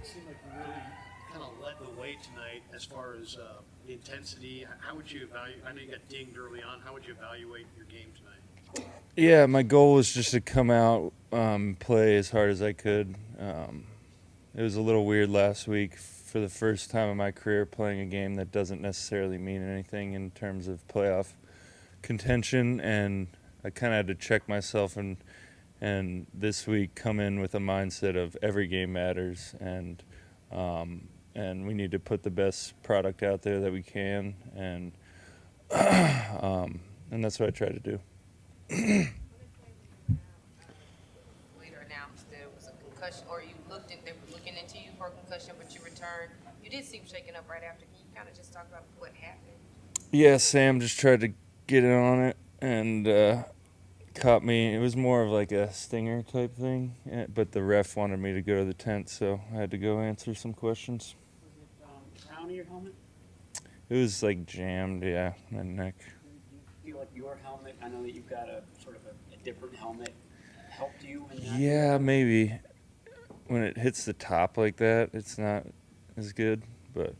It seemed like you really kind of led the way tonight as far as the intensity. How would you evaluate? I know you got dinged early on. How would you evaluate your game tonight? Yeah, my goal was just to come out, play as hard as I could. It was a little weird last week for the first time in my career playing a game that doesn't necessarily mean anything in terms of playoff contention, and I kind of had to check myself and this week come in with a mindset of every game matters, and we need to put the best product out there that we can, and and that's what I try to do. Later announced there was a concussion, or they were looking into you for a concussion, but you returned. You did seem shaken up right after. Can you kind of just talk about what happened? Yeah, Sam just tried to get in on it and caught me. It was more of like a stinger type thing, but the ref wanted me to go to the tent, so I had to go answer some questions. Was it down to your helmet? It was like jammed, yeah, my neck. Do you feel like your helmet? I know that you've got a sort of a different helmet. Helped you in that? Yeah, maybe. When it hits the top like that, it's not as good, but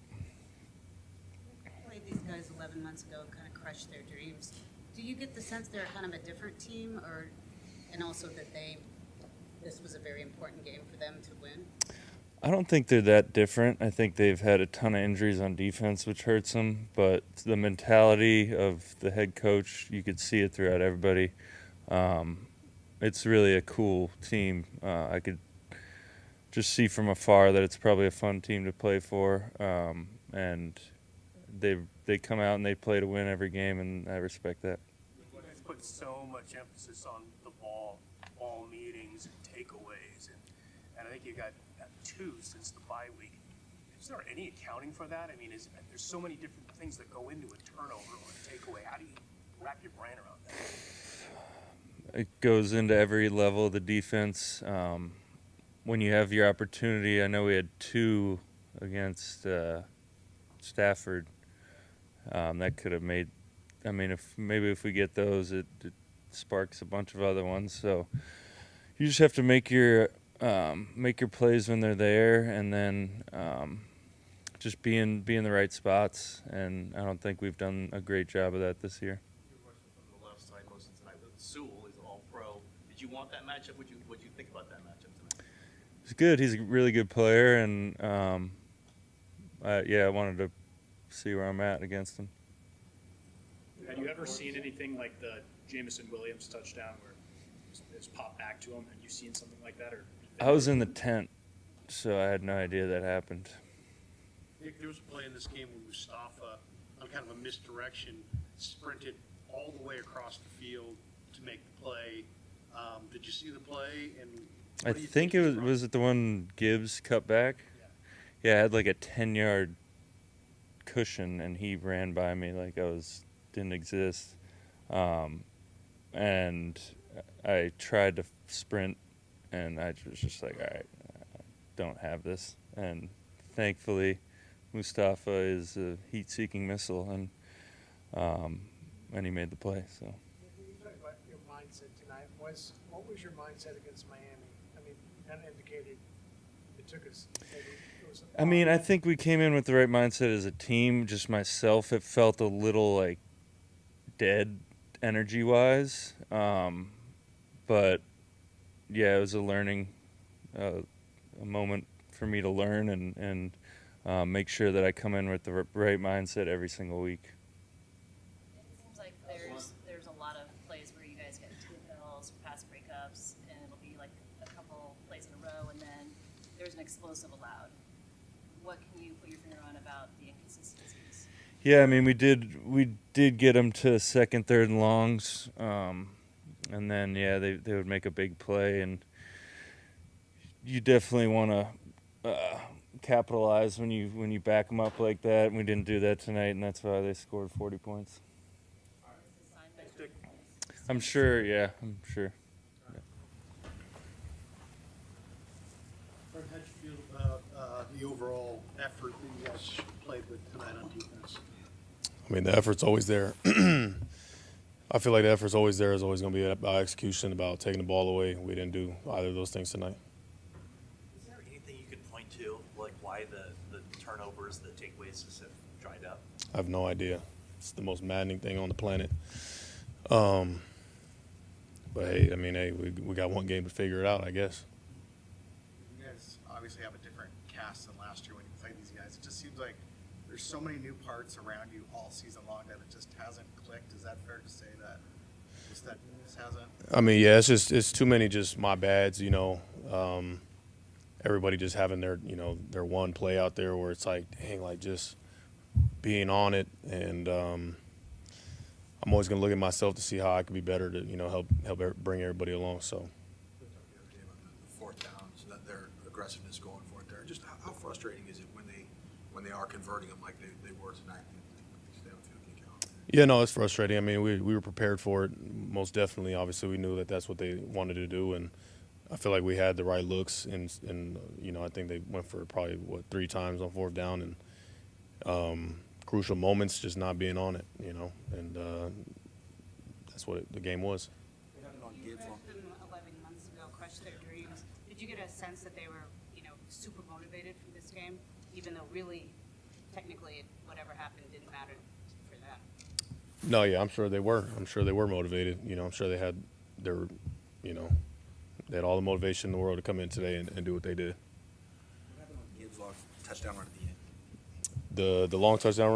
Played these guys 11 months ago, kind of crushed their dreams. Do you get the sense they're kind of a different team, and also that this was a very important game for them to win? I don't think they're that different. I think they've had a ton of injuries on defense, which hurts them, but the mentality of the head coach, you could see it throughout everybody. It's really a cool team. I could just see from afar that it's probably a fun team to play for, and they come out and they play to win every game, and I respect that. You guys put so much emphasis on the ball meetings and takeaways, and I think you got 2 since the bye week. Is there any accounting for that? I mean, there's so many different things that go into a turnover or a takeaway. How do you wrap your brain around that? It goes into every level of the defense. When you have your opportunity, I know we had 2 against Stafford. That could have made. I mean, if we get those, it sparks a bunch of other ones. So you just have to make your plays when they're there, and then just be in the right spots. And I don't think we've done a great job of that this year. Your question from the left side most of tonight. Sewell is all pro. Did you want that matchup? What do you think about that matchup tonight? He's good. He's a really good player, and I wanted to see where I'm at against him. Had you ever seen anything like the Jamison Williams touchdown where it's popped back to him? Had you seen something like that? Or I was in the tent, so I had no idea that happened. Nick, there was a play in this game where Mustafa, on kind of a misdirection, sprinted all the way across the field to make the play. Did you see the play? And I think it was it the one Gibbs cut back? Yeah, I had like a 10-yard cushion, and he ran by me like didn't exist. And I tried to sprint, and I was just like, all right, I don't have this. And thankfully, Mustafa is a heat-seeking missile, and he made the play. So. You talked about your mindset tonight. What was your mindset against Miami? I mean, kind of indicated it took us. I mean, I think we came in with the right mindset as a team. Just myself, it felt a little like dead energy-wise. But yeah, it was a learning a moment for me to learn and make sure that I come in with the right mindset every single week. It seems like there's a lot of plays where you guys get two bills, pass breakups, and it'll be like a couple plays in a row, and then there's an explosive allowed. What can you put your finger on about the inconsistencies? Yeah, I mean, we did get them to second, third, and longs, and then they would make a big play, and you definitely want to capitalize when you back them up like that. And we didn't do that tonight, and that's why they scored 40 points. I'm sure. Yeah, I'm sure. Fred, how'd you feel about the overall effort that you guys played with tonight on defense? I mean, the effort's always there. I feel like the effort's always there. It's always going to be about execution, about taking the ball away. We didn't do either of those things tonight. Is there anything you could point to why the turnovers, the takeaways just have dried up? I have no idea. It's the most maddening thing on the planet. But hey, I mean, hey, we got one game to figure it out, I guess. You guys obviously have a different cast than last year when you played these guys. It just seems like there's so many new parts around you all season long that it just hasn't clicked. Is that fair to say that just that this hasn't? I mean, yeah, it's too many just my bads, you know. Everybody just having their one play out there where it's like, dang, like just being on it, and I'm always gonna look at myself to see how I could be better to help bring everybody along. So. The fourth down, so that their aggressiveness going for it there. Just how frustrating is it when they are converting them like they were tonight? They stay on field kick out. Yeah, no, it's frustrating. I mean, we were prepared for it, most definitely. Obviously, we knew that that's what they wanted to do, and I feel like we had the right looks. And I think they went for probably 3 times on fourth down, and crucial moments just not being on it, and that's what the game was. You crushed them 11 months ago, crushed their dreams. Did you get a sense that they were, super motivated for this game, even though really, technically, whatever happened didn't matter for them? No, yeah, I'm sure they were. I'm sure they were motivated. I'm sure they had they had all the motivation in the world to come in today and do what they did. What happened on Gibbs' long touchdown run at the end? The long touchdown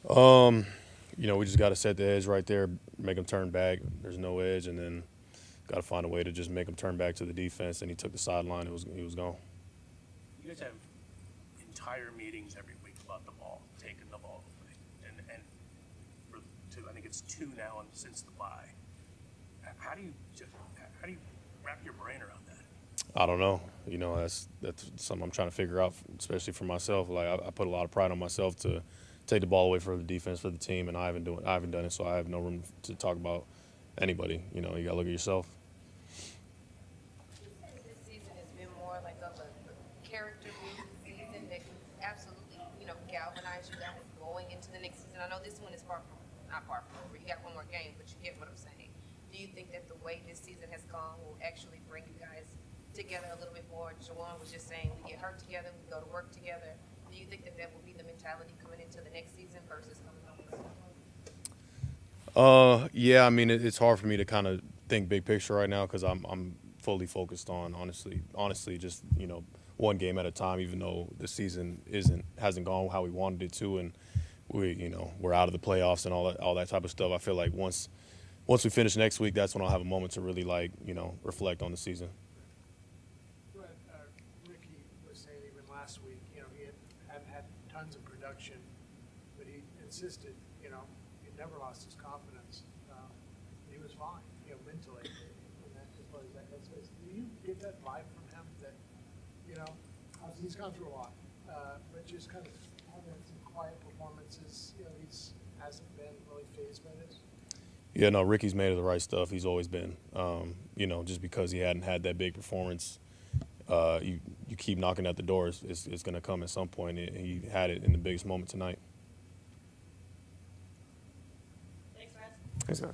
run. We just got to set the edge right there, make them turn back. There's no edge, and then got to find a way to just make them turn back to the defense. And he took the sideline. He was gone. You guys have entire meetings every week about the ball, taking the ball away, and I think it's 2 now since the bye. How do you wrap your brain around that? I don't know. That's something I'm trying to figure out, especially for myself. Like I put a lot of pride on myself to take the ball away for the defense, for the team, and I haven't done it, so I have no room to talk about anybody. You got to look at yourself. This season has been more like of a character building season that can absolutely, galvanize you guys going into the next season. I know this one is not far from over. You got one more game, but you get what I'm saying. Do you think that the way this season has gone will actually bring you guys together a little bit more? Jawan was just saying we get hurt together, we go to work together. Do you think that will be the mentality coming into the next season versus coming up with something? Yeah, I mean, it's hard for me to kind of think big picture right now because I'm fully focused on honestly just one game at a time. Even though the season hasn't gone how we wanted it to, and we're out of the playoffs and all that type of stuff. I feel like once we finish next week, that's when I'll have a moment to really reflect on the season. But Ricky was saying even last week, he hadn't had tons of production, but he insisted, he never lost his confidence. He was fine, mentally. And that, as far as that goes, do you get that vibe from him that, obviously he's gone through a lot, but just kind of having some quiet performances, he hasn't been really fazed by this? Yeah, no, Ricky's made of the right stuff. He's always been. Just because he hadn't had that big performance, you keep knocking at the door. It's going to come at some point, and he had it in the biggest moment tonight. Thanks, Brad. Thanks, guys.